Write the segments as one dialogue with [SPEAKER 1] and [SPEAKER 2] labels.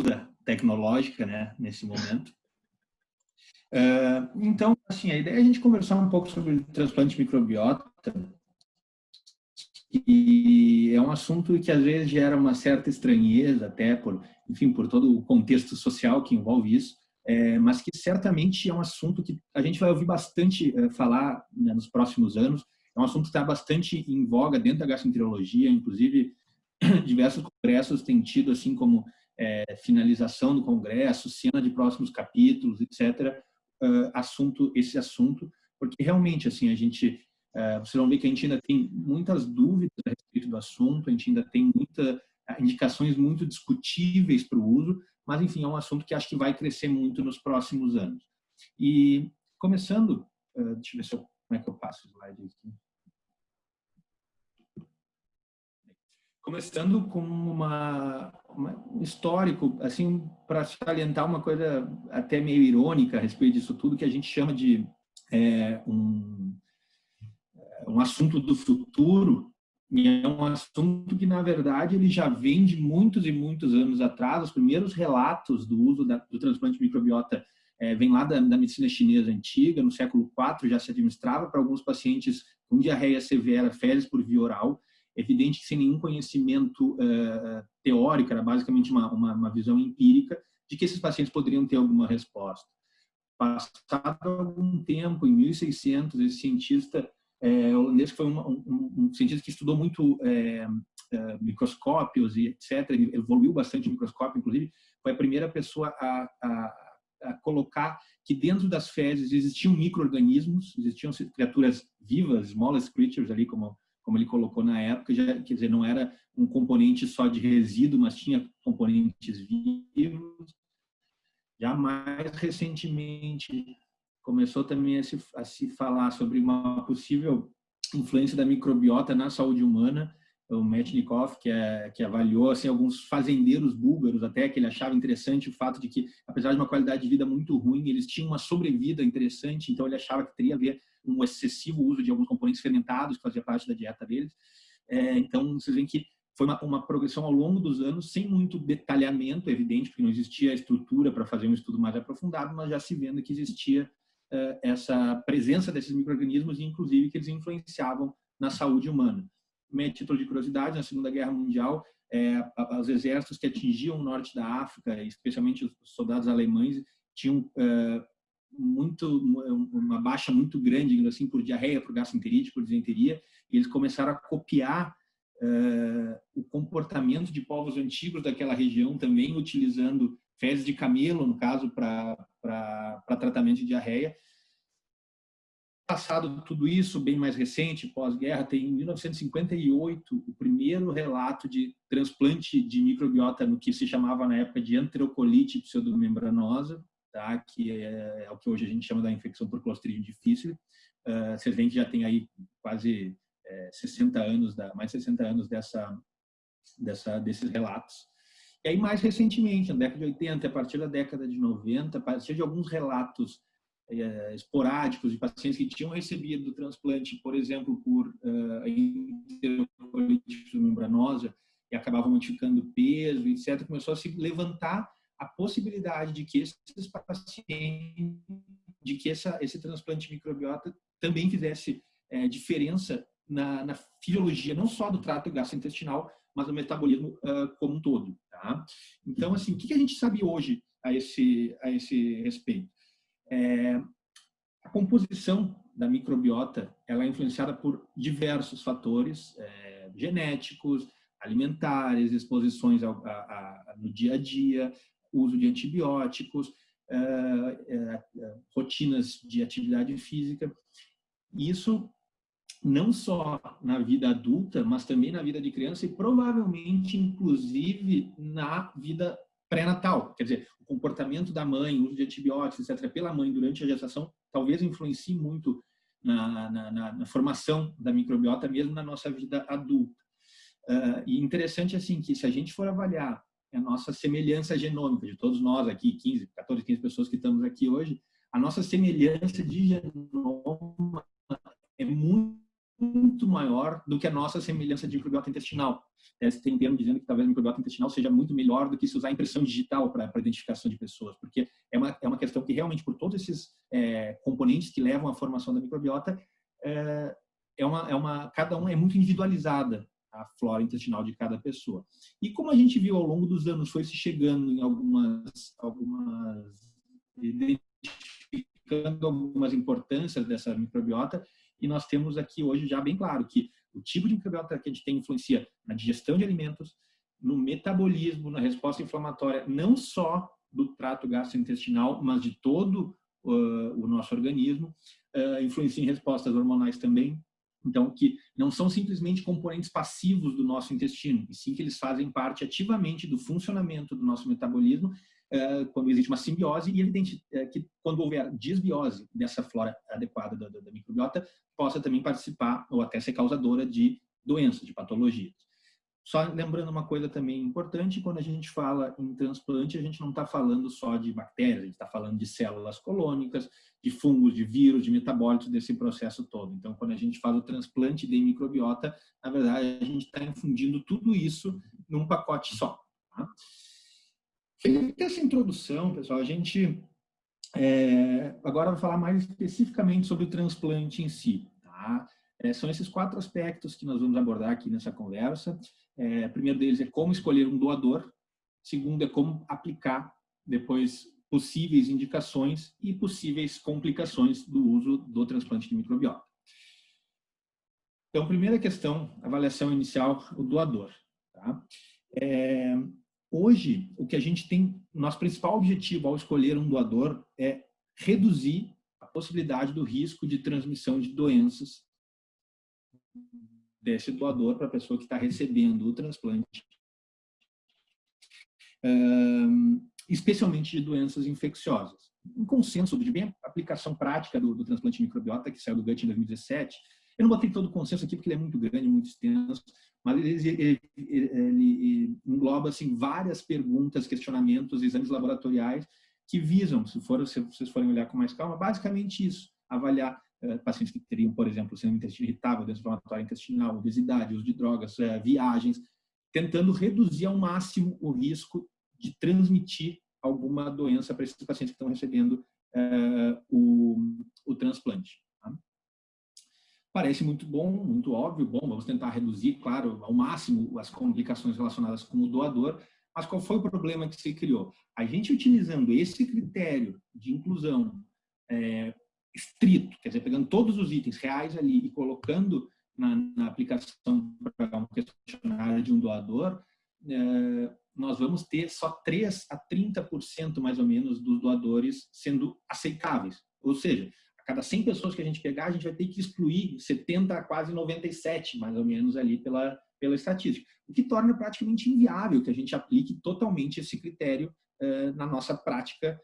[SPEAKER 1] ajuda tecnológica, né, nesse momento. Então, assim, a ideia é a gente conversar um pouco sobre o transplante microbiota, e é um assunto que às vezes gera uma certa estranheza, até por, enfim, por todo o contexto social que envolve isso, mas que certamente é um assunto que a gente vai ouvir bastante falar, né, nos próximos anos. É um assunto que está bastante em voga dentro da gastroenterologia, inclusive diversos congressos têm tido assim como finalização do congresso, cena de próximos capítulos, etc. Esse assunto, porque realmente assim vocês vão ver que a gente ainda tem muitas dúvidas a respeito do assunto, a gente ainda tem muitas indicações muito discutíveis para o uso, mas enfim, é um assunto que acho que vai crescer muito nos próximos anos. E começando, deixa eu ver como é que eu passo o slide aqui. Começando com um histórico, assim, para salientar uma coisa até meio irônica a respeito disso tudo, que a gente chama de um assunto do futuro, e é um assunto que, na verdade, ele já vem de muitos e muitos anos atrás. Os primeiros relatos do uso do transplante de microbiota vem lá da medicina chinesa antiga. No século IV já se administrava para alguns pacientes com diarreia severa, fezes por via oral. Evidente que sem nenhum conhecimento teórico, era basicamente uma visão empírica de que esses pacientes poderiam ter alguma resposta. Passado algum tempo, em 1600, esse cientista holandês, que foi um cientista que estudou muito microscópios e etc., ele evoluiu bastante o microscópio, inclusive, foi a primeira pessoa a colocar que dentro das fezes existiam micro-organismos, existiam criaturas vivas, smallest creatures ali, como ele colocou na época, quer dizer, não era um componente só de resíduo, mas tinha componentes vivos. Já mais recentemente, começou também a se falar sobre uma possível influência da microbiota na saúde humana. O Metchnikoff, que avaliou assim, alguns fazendeiros búlgaros, até que ele achava interessante o fato de que, apesar de uma qualidade de vida muito ruim, eles tinham uma sobrevida interessante, então ele achava que teria a ver um excessivo uso de alguns componentes fermentados que fazia parte da dieta deles. Então, vocês veem que foi uma progressão ao longo dos anos, sem muito detalhamento, evidente, porque não existia a estrutura para fazer um estudo mais aprofundado, mas já se vendo que existia essa presença desses micro-organismos, e inclusive que eles influenciavam na saúde humana. A título de curiosidade, na Segunda Guerra Mundial, os exércitos que atingiam o norte da África, especialmente os soldados alemães, tinham uma baixa muito grande, assim, por diarreia, por gastroenterite, por disenteria, e eles começaram a copiar o comportamento de povos antigos daquela região, também utilizando fezes de camelo, no caso, para tratamento de diarreia. Passado tudo isso, bem mais recente, pós-guerra, tem em 1958 o primeiro relato de transplante de microbiota no que se chamava na época de enterocolite pseudomembranosa, tá? Que é o que hoje a gente chama da infecção por Clostridium difficile. Vocês veem que já tem aí quase 60 anos, mais de 60 anos desses relatos. E aí, mais recentemente, na década de 80, a partir da década de 90, a partir de alguns relatos esporádicos de pacientes que tinham recebido o transplante, por exemplo, por enterocolite membranosa, e acabavam modificando o peso, etc., começou a se levantar a possibilidade de que esses pacientes, esse transplante de microbiota também fizesse diferença na fisiologia, não só do trato gastrointestinal, mas do metabolismo como um todo. Tá? Então, assim, o que a gente sabe hoje a esse respeito? A composição da microbiota ela é influenciada por diversos fatores genéticos, alimentares, exposições no dia a dia, uso de antibióticos, rotinas de atividade física. Isso não só na vida adulta, mas também na vida de criança e provavelmente, inclusive, na vida pré-natal. Quer dizer, o comportamento da mãe, o uso de antibióticos, etc., pela mãe durante a gestação, talvez influencie muito na formação da microbiota, mesmo na nossa vida adulta. E interessante, assim, que se a gente for avaliar a nossa semelhança genômica, de todos nós aqui, 14, 15 pessoas que estamos aqui hoje, a nossa semelhança de genoma é muito muito maior do que a nossa semelhança de microbiota intestinal. Tem um termo dizendo que talvez a microbiota intestinal seja muito melhor do que se usar impressão digital para identificação de pessoas, porque é uma questão que realmente, por todos esses componentes que levam à formação da microbiota, cada um é muito individualizada, a flora intestinal de cada pessoa. E como a gente viu ao longo dos anos, foi se chegando em identificando algumas importâncias dessa microbiota, e nós temos aqui hoje já bem claro que o tipo de microbiota que a gente tem influencia na digestão de alimentos, no metabolismo, na resposta inflamatória, não só do trato gastrointestinal, mas de todo o nosso organismo, influencia em respostas hormonais também. Então, que não são simplesmente componentes passivos do nosso intestino, e sim que eles fazem parte ativamente do funcionamento do nosso metabolismo, quando existe uma simbiose, e é evidente que quando houver desbiose dessa flora adequada da microbiota, possa também participar ou até ser causadora de doenças, de patologias. Só lembrando uma coisa também importante, quando a gente fala em transplante, a gente não está falando só de bactérias, a gente está falando de células colônicas, de fungos, de vírus, de metabólitos desse processo todo. Então, quando a gente fala o transplante de microbiota, na verdade, a gente está infundindo tudo isso num pacote só. Tá? Feita essa introdução, pessoal, a gente agora vai falar mais especificamente sobre o transplante em si. Tá? São esses 4 aspectos que nós vamos abordar aqui nessa conversa. O primeiro deles é como escolher um doador. Segundo é como aplicar depois possíveis indicações e possíveis complicações do uso do transplante de microbiota. Então, primeira questão, avaliação inicial, o doador. Tá? Hoje, o que a gente tem, nosso principal objetivo ao escolher um doador é reduzir a possibilidade do risco de transmissão de doenças desse doador para a pessoa que está recebendo o transplante, especialmente de doenças infecciosas. Um consenso de bem aplicação prática do transplante de microbiota, que saiu do GUT em 2017, eu não botei todo o consenso aqui porque ele é muito grande, muito extenso, mas ele engloba assim, várias perguntas, questionamentos, exames laboratoriais que visam, se vocês forem olhar com mais calma, basicamente isso, avaliar pacientes que teriam, por exemplo, síndrome do intestino irritável, doença inflamatória intestinal, obesidade, uso de drogas, viagens, tentando reduzir ao máximo o risco de transmitir alguma doença para esses pacientes que estão recebendo o transplante. Tá? Parece muito bom, muito óbvio, bom, vamos tentar reduzir, claro, ao máximo as complicações relacionadas com o doador, mas qual foi o problema que se criou? A gente utilizando esse critério de inclusão estrito, quer dizer, pegando todos os itens reais ali e colocando na aplicação para um questionário de um doador, nós vamos ter só 3 a 30% mais ou menos dos doadores sendo aceitáveis. Ou seja, a cada 100 pessoas que a gente pegar, a gente vai ter que excluir 70 a quase 97, mais ou menos, ali pela estatística. O que torna praticamente inviável que a gente aplique totalmente esse critério na nossa prática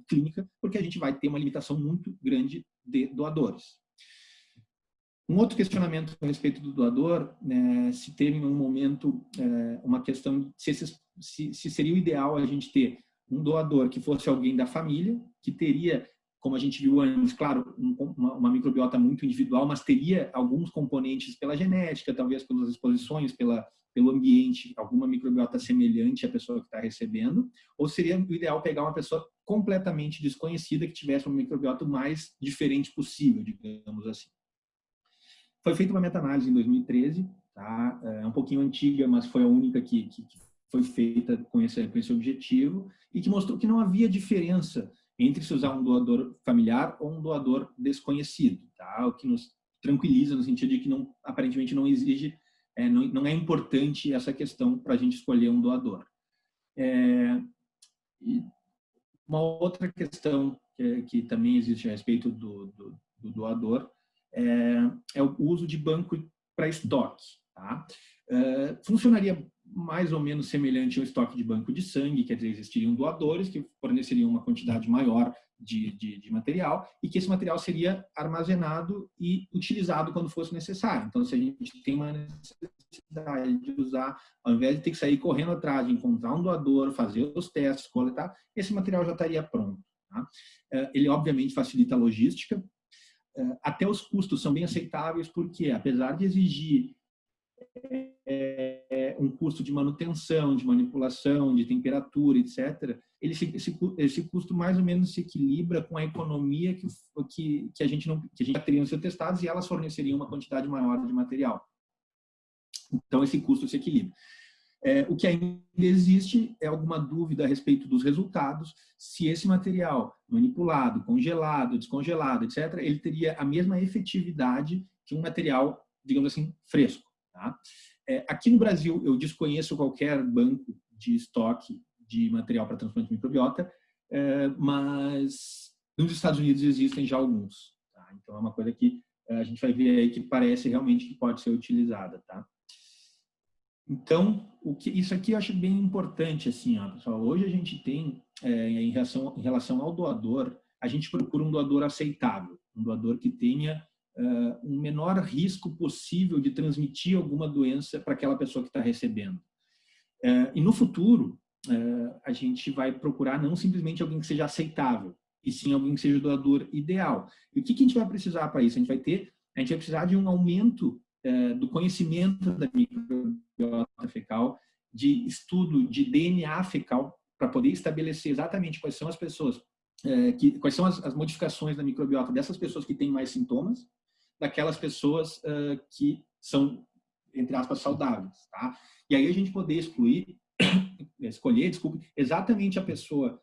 [SPEAKER 1] clínica, porque a gente vai ter uma limitação muito grande de doadores. Um outro questionamento a respeito do doador, se teve em um momento uma questão se seria o ideal a gente ter um doador que fosse alguém da família, que teria, como a gente viu antes, claro, uma microbiota muito individual, mas teria alguns componentes pela genética, talvez pelas exposições, pelo ambiente, alguma microbiota semelhante à pessoa que está recebendo, ou seria o ideal pegar uma pessoa completamente desconhecida que tivesse uma microbiota o mais diferente possível, digamos assim. Foi feita uma meta-análise em 2013, tá? É um pouquinho antiga, mas foi a única que foi feita com esse objetivo e que mostrou que não havia diferença entre se usar um doador familiar ou um doador desconhecido, tá? O que nos tranquiliza no sentido de que aparentemente não exige, não é importante essa questão para a gente escolher um doador. E uma outra questão que também existe a respeito do doador é o uso de banco para estoque. Tá? Funcionaria mais ou menos semelhante ao estoque de banco de sangue, quer dizer, existiriam doadores que forneceriam uma quantidade maior de material e que esse material seria armazenado e utilizado quando fosse necessário. Então, se a gente tem uma necessidade de usar, ao invés de ter que sair correndo atrás de encontrar um doador, fazer os testes, coletar, esse material já estaria pronto. Tá? Ele, obviamente, facilita a logística. até os custos são bem aceitáveis, porque apesar de exigir um custo de manutenção, de manipulação, de temperatura, etc., esse custo mais ou menos se equilibra com a economia que a gente já teria sido testados, e elas forneceriam uma quantidade maior de material. Então, esse custo se equilibra. O que ainda existe é alguma dúvida a respeito dos resultados, se esse material manipulado, congelado, descongelado, etc., ele teria a mesma efetividade que um material, digamos assim, fresco. Tá? Aqui no Brasil, eu desconheço qualquer banco de estoque de material para transplante de microbiota, mas nos Estados Unidos existem já alguns. Tá? Então, é uma coisa que a gente vai ver aí que parece realmente que pode ser utilizada. Tá? Então, isso aqui eu acho bem importante, assim, ó, pessoal. Hoje a gente tem, em relação ao doador, a gente procura um doador aceitável, um doador que tenha um menor risco possível de transmitir alguma doença para aquela pessoa que está recebendo. E no futuro, a gente vai procurar não simplesmente alguém que seja aceitável, e sim alguém que seja o doador ideal. E o que a gente vai precisar para isso? A gente vai precisar de um aumento do conhecimento da microbiota fecal, de estudo de DNA fecal, para poder estabelecer exatamente quais são as pessoas, quais são as modificações da microbiota dessas pessoas que têm mais sintomas, daquelas pessoas que são, entre aspas, saudáveis. Tá? E aí a gente poder escolher, exatamente a pessoa,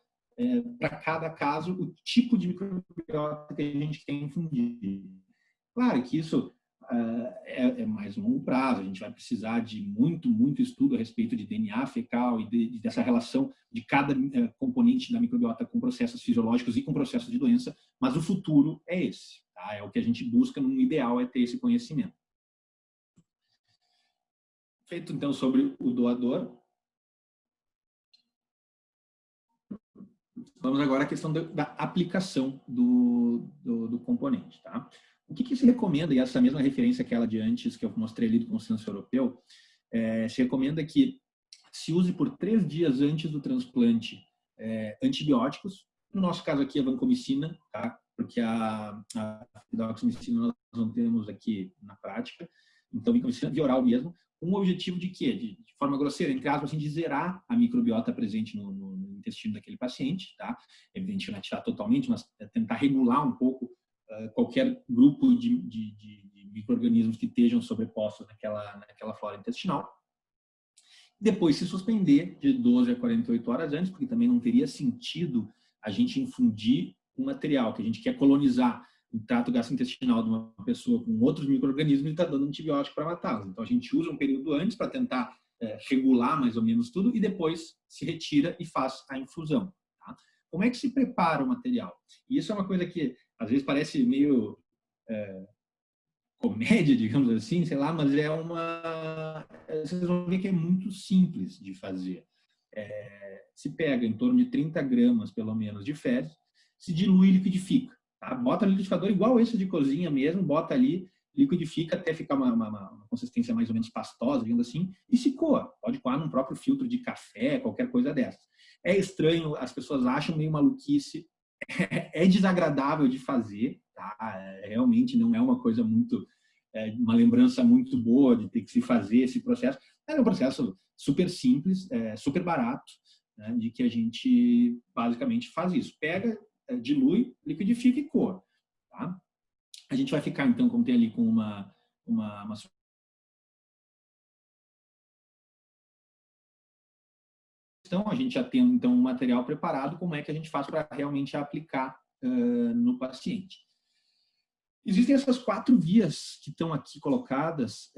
[SPEAKER 1] para cada caso, o tipo de microbiota que a gente quer infundir. Claro que isso é mais longo prazo, a gente vai precisar de muito estudo a respeito de DNA fecal e dessa relação de cada componente da microbiota com processos fisiológicos e com processos de doença, mas o futuro é esse. Tá? É o que a gente busca, no ideal, é ter esse conhecimento. Feito, então, sobre o doador. Vamos agora à questão da aplicação do componente. Tá? O que se recomenda, e essa mesma referência que ela de antes, que eu mostrei ali do consenso europeu, se recomenda que se use por 3 dias antes do transplante antibióticos, no nosso caso aqui a vancomicina, tá? Porque a fidaxomicina nós não temos aqui na prática, então vancomicina via oral mesmo, com o objetivo de quê? De forma grosseira, entre aspas, assim, de zerar a microbiota presente no intestino daquele paciente, tá? Evidentemente não é tirar totalmente, mas tentar regular um pouco qualquer grupo de micro-organismos que estejam sobrepostos naquela flora intestinal. Depois se suspender de 12 a 48 horas antes, porque também não teria sentido a gente infundir um material que a gente quer colonizar o trato gastrointestinal de uma pessoa com outros micro-organismos e está dando antibiótico para matá-los. Então a gente usa um período antes para tentar regular mais ou menos tudo e depois se retira e faz a infusão. Tá? Como é que se prepara o material? E isso é uma coisa que às vezes parece meio comédia, digamos assim, sei lá, mas vocês vão ver que é muito simples de fazer. Se pega em torno de 30 gramas, pelo menos, de fezes, se dilui e liquidifica. Tá? Bota no liquidificador igual esse de cozinha mesmo, bota ali, liquidifica até ficar uma consistência mais ou menos pastosa, digamos assim, e se coa. Pode coar num próprio filtro de café, qualquer coisa dessas. É estranho, as pessoas acham meio maluquice, é desagradável de fazer, tá? Realmente não é uma coisa muito, uma lembrança muito boa de ter que se fazer esse processo. É um processo super simples, super barato, né? De que a gente basicamente faz isso. Pega, dilui, liquidifica e coa. Tá? A gente vai ficar, então, como tem ali, com uma então, a gente já tem então um material preparado, como é que a gente faz para realmente aplicar no paciente. Existem essas 4 vias que estão aqui colocadas.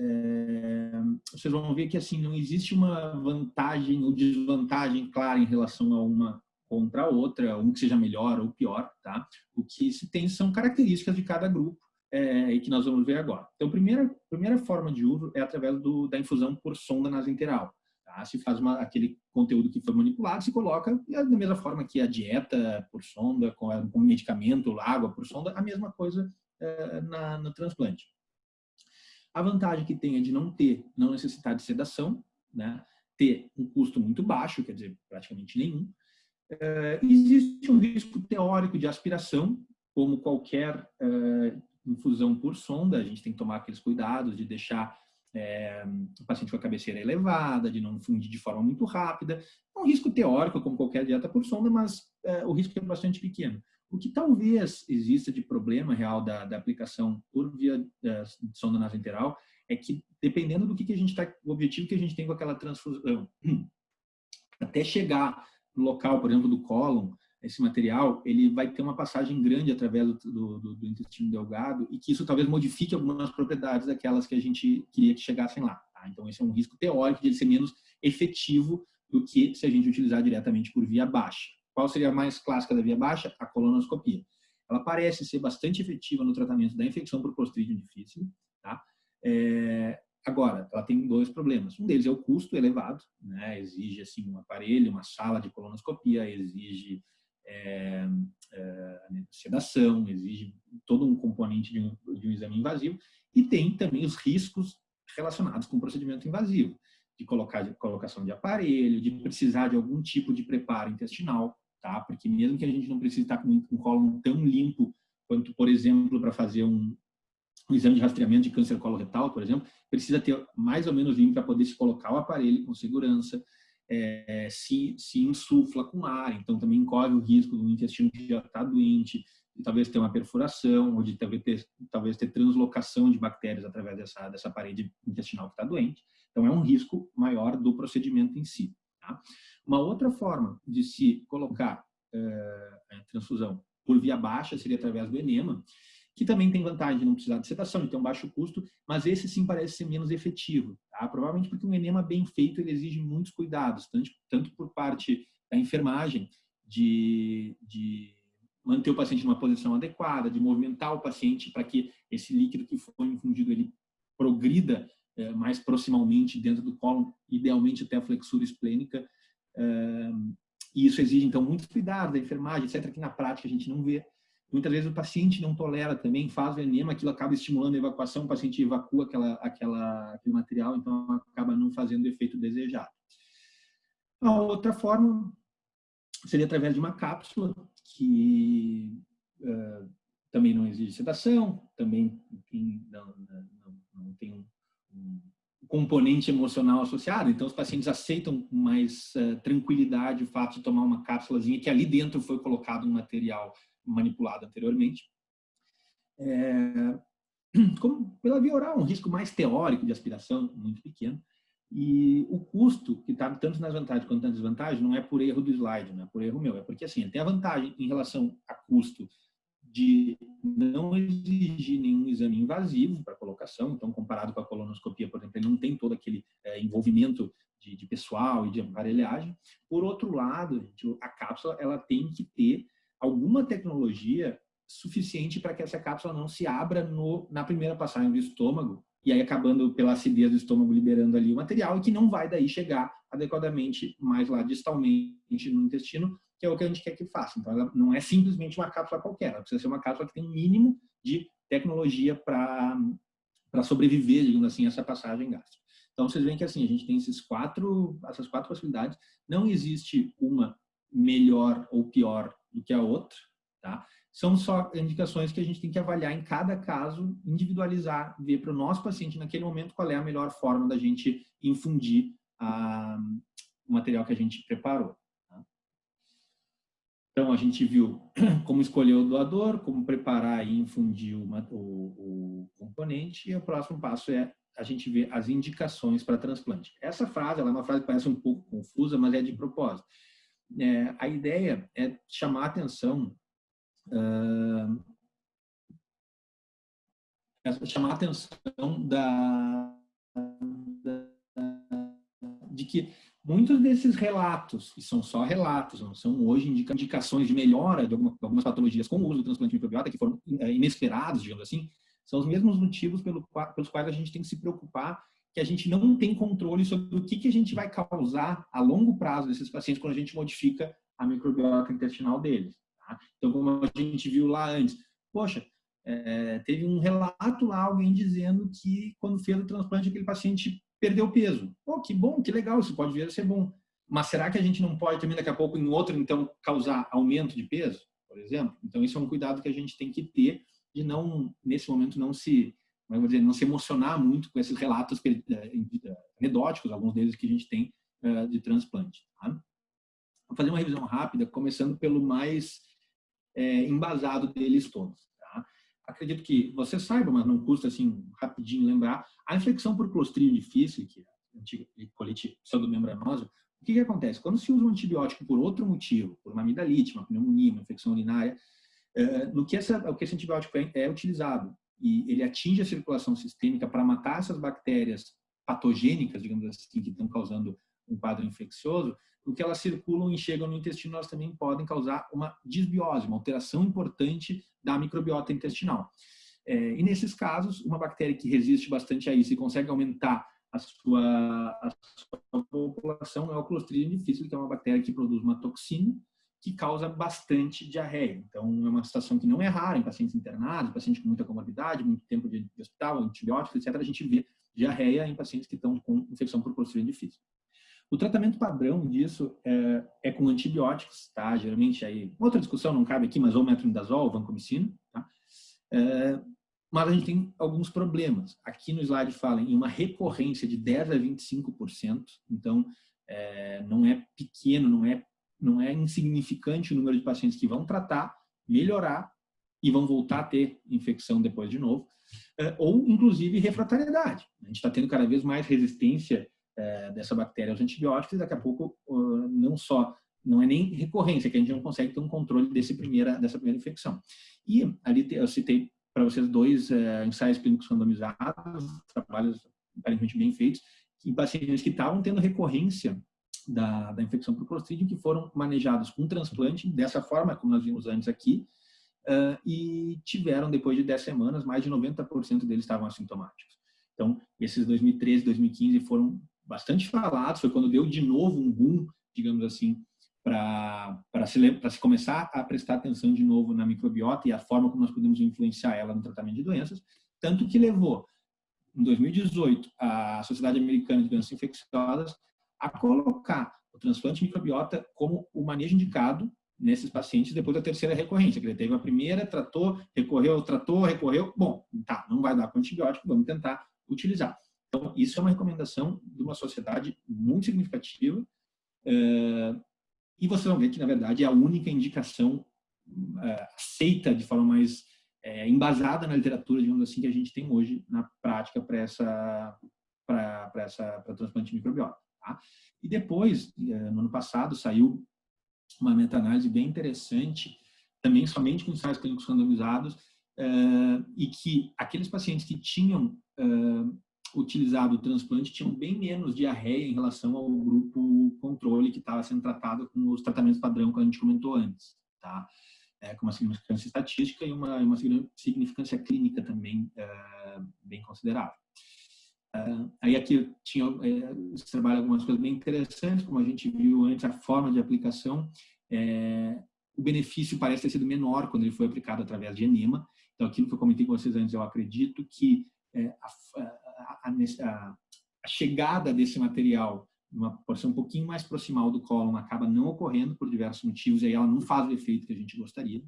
[SPEAKER 1] Vocês vão ver que assim não existe uma vantagem ou desvantagem clara em relação a uma contra a outra, um que seja melhor ou pior. Tá? O que se tem são características de cada grupo e que nós vamos ver agora. Então, a primeira forma de uso é através da infusão por sonda nasointeral. Tá? Se faz aquele conteúdo que foi manipulado, se coloca, e da mesma forma que a dieta por sonda, com medicamento, água por sonda, a mesma coisa no transplante. A vantagem que tem é de não necessitar de sedação, né? Ter um custo muito baixo, quer dizer, praticamente nenhum. Existe um risco teórico de aspiração, como qualquer infusão por sonda, a gente tem que tomar aqueles cuidados de deixar o paciente com a cabeceira elevada, de não fundir de forma muito rápida. É um risco teórico, como qualquer dieta por sonda, mas o risco é bastante pequeno. O que talvez exista de problema real da aplicação por via sonda nasointeral é que, dependendo do que a gente está, o objetivo que a gente tem com aquela transfusão, até chegar no local, por exemplo, do cólon, esse material, ele vai ter uma passagem grande através do intestino delgado e que isso talvez modifique algumas propriedades daquelas que a gente queria que chegassem lá. Tá? Então, esse é um risco teórico de ele ser menos efetivo do que se a gente utilizar diretamente por via baixa. Qual seria a mais clássica da via baixa? A colonoscopia. Ela parece ser bastante efetiva no tratamento da infecção por Clostridium difficile. Tá? Agora, ela tem dois problemas. Um deles é o custo elevado, né? Exige assim, um aparelho, uma sala de colonoscopia, exige sedação, exige todo um componente de um exame invasivo e tem também os riscos relacionados com o procedimento invasivo, de colocação de aparelho, de precisar de algum tipo de preparo intestinal, tá? Porque mesmo que a gente não precise estar com um cólon tão limpo quanto, por exemplo, para fazer um exame de rastreamento de câncer coloretal, por exemplo, precisa ter mais ou menos limpo para poder se colocar o aparelho com segurança, se insufla com ar, então também corre o risco do intestino que já está doente, de talvez ter uma perfuração, ou de talvez ter translocação de bactérias através dessa parede intestinal que está doente. Então, é um risco maior do procedimento em si. Tá? Uma outra forma de se colocar a transfusão por via baixa seria através do enema, que também tem vantagem de não precisar de sedação, de ter um baixo custo, mas esse sim parece ser menos efetivo. Tá? Provavelmente porque um enema bem feito ele exige muitos cuidados, tanto por parte da enfermagem, de manter o paciente numa posição adequada, de movimentar o paciente para que esse líquido que foi infundido ele progrida mais proximalmente dentro do cólon, idealmente até a flexura esplênica. E isso exige, então, muitos cuidados da enfermagem, etc., que na prática a gente não vê. Muitas vezes o paciente não tolera também, faz o enema, aquilo acaba estimulando a evacuação, o paciente evacua aquele material, então acaba não fazendo o efeito desejado. A outra forma seria através de uma cápsula, que também não exige sedação, também não tem um componente emocional associado, então os pacientes aceitam com mais tranquilidade o fato de tomar uma cápsulazinha que ali dentro foi colocado um material manipulado anteriormente. Como pela via oral, um risco mais teórico de aspiração, muito pequeno, e o custo, que está tanto nas vantagens quanto nas desvantagens, não é por erro do slide, não é por erro meu, é porque assim, tem a vantagem em relação a custo de não exigir nenhum exame invasivo para colocação, então comparado com a colonoscopia, por exemplo, ele não tem todo aquele envolvimento de pessoal e de aparelhagem. Por outro lado, a cápsula ela tem que ter alguma tecnologia suficiente para que essa cápsula não se abra na primeira passagem do estômago e aí acabando pela acidez do estômago liberando ali o material e que não vai daí chegar adequadamente mais lá distalmente no intestino, que é o que a gente quer que faça. Então, ela não é simplesmente uma cápsula qualquer, ela precisa ser uma cápsula que tem um mínimo de tecnologia para sobreviver, digamos assim, essa passagem gástrica. Então, vocês veem que assim, a gente tem essas quatro possibilidades, não existe uma melhor ou pior do que a outra, tá? São só indicações que a gente tem que avaliar em cada caso, individualizar, ver para o nosso paciente naquele momento qual é a melhor forma da gente infundir o material que a gente preparou. Tá? Então, a gente viu como escolher o doador, como preparar e infundir o componente, e o próximo passo é a gente ver as indicações para transplante. Essa frase, ela é uma frase que parece um pouco confusa, mas é de propósito. A ideia é chamar a atenção de que muitos desses relatos, e são só relatos, não são hoje indicações de melhora de algumas patologias com o uso do transplante microbiota, que foram inesperados, digamos assim, são os mesmos motivos pelos quais a gente tem que se preocupar, que a gente não tem controle sobre o que a gente vai causar a longo prazo desses pacientes quando a gente modifica a microbiota intestinal deles. Tá? Então, como a gente viu lá antes, poxa, teve um relato lá, alguém dizendo que quando fez o transplante aquele paciente perdeu peso. Pô, que bom, que legal, isso pode vir a ser bom. Mas será que a gente não pode também daqui a pouco em outro, então, causar aumento de peso, por exemplo? Então, isso é um cuidado que a gente tem que ter não, nesse momento, não se, como eu vou dizer, não se emocionar muito com esses relatos anedóticos, alguns deles que a gente tem de transplante. Tá? Vou fazer uma revisão rápida, começando pelo mais embasado deles todos. Tá? Acredito que você saiba, mas não custa assim rapidinho lembrar, a infecção por Clostridium difficile, que é a antiga colite pseudomembranosa, o que acontece? Quando se usa um antibiótico por outro motivo, por uma amidalite, uma pneumonia, uma infecção urinária, o que esse antibiótico é utilizado e ele atinge a circulação sistêmica para matar essas bactérias patogênicas, digamos assim, que estão causando um quadro infeccioso, o que elas circulam e chegam no intestino, elas também podem causar uma disbiose, uma alteração importante da microbiota intestinal. E nesses casos, uma bactéria que resiste bastante a isso e consegue aumentar a sua população é o Clostridium difficile, que é uma bactéria que produz uma toxina que causa bastante diarreia. Então, é uma situação que não é rara em pacientes internados, pacientes com muita comorbidade, muito tempo de hospital, antibióticos, etc. A gente vê diarreia em pacientes que estão com infecção por Clostridium difficile. O tratamento padrão disso é com antibióticos, tá? Geralmente, aí, outra discussão não cabe aqui, mas ou metronidazol ou vancomicina, tá? Mas a gente tem alguns problemas. Aqui no slide fala em uma recorrência de 10 a 25%, então não é pequeno, não é insignificante o número de pacientes que vão tratar, melhorar e vão voltar a ter infecção depois de novo, ou inclusive refratariedade. A gente está tendo cada vez mais resistência dessa bactéria aos antibióticos e daqui a pouco não é nem recorrência, que a gente não consegue ter um controle dessa primeira infecção. E ali eu citei para vocês 2 ensaios clínicos randomizados, trabalhos aparentemente bem feitos, em pacientes que estavam tendo recorrência da infecção por Clostridium, que foram manejados com transplante, dessa forma, como nós vimos antes aqui, e tiveram, depois de 10 semanas, mais de 90% deles estavam assintomáticos. Então, esses 2013, 2015 foram bastante falados, foi quando deu de novo um boom, digamos assim, para se começar a prestar atenção de novo na microbiota e a forma como nós podemos influenciar ela no tratamento de doenças, tanto que levou, em 2018, a Sociedade Americana de Doenças Infecciosas a colocar o transplante de microbiota como o manejo indicado nesses pacientes depois da terceira recorrência. Ele teve a primeira, tratou, recorreu, bom, tá, não vai dar com antibiótico, vamos tentar utilizar. Então, isso é uma recomendação de uma sociedade muito significativa e vocês vão ver que, na verdade, é a única indicação aceita de forma mais embasada na literatura, digamos assim, que a gente tem hoje na prática para transplante de microbiota. Tá? E depois, no ano passado, saiu uma meta-análise bem interessante, também somente com ensaios clínicos randomizados, e que aqueles pacientes que tinham utilizado o transplante tinham bem menos diarreia em relação ao grupo controle que estava sendo tratado com os tratamentos padrão que a gente comentou antes, tá? Com uma significância estatística e uma significância clínica também bem considerável. Aí aqui tinha esse trabalho algumas coisas bem interessantes, como a gente viu antes, a forma de aplicação, o benefício parece ter sido menor quando ele foi aplicado através de enema. Então, aquilo que eu comentei com vocês antes, eu acredito que a chegada desse material numa porção um pouquinho mais proximal do cólon acaba não ocorrendo por diversos motivos, e aí ela não faz o efeito que a gente gostaria.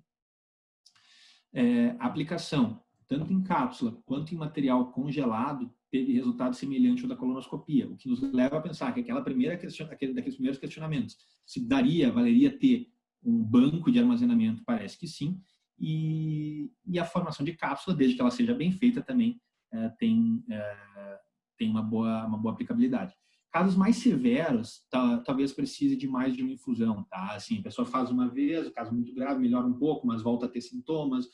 [SPEAKER 1] A aplicação, tanto em cápsula quanto em material congelado, teve resultado semelhante ao da colonoscopia, o que nos leva a pensar que daqueles primeiros questionamentos, se valeria ter um banco de armazenamento, parece que sim, e a formação de cápsula, desde que ela seja bem feita, também tem uma boa aplicabilidade. Casos mais severos, talvez precise de mais de uma infusão, tá? Assim, a pessoa faz uma vez, o caso muito grave, melhora um pouco, mas volta a ter sintomas,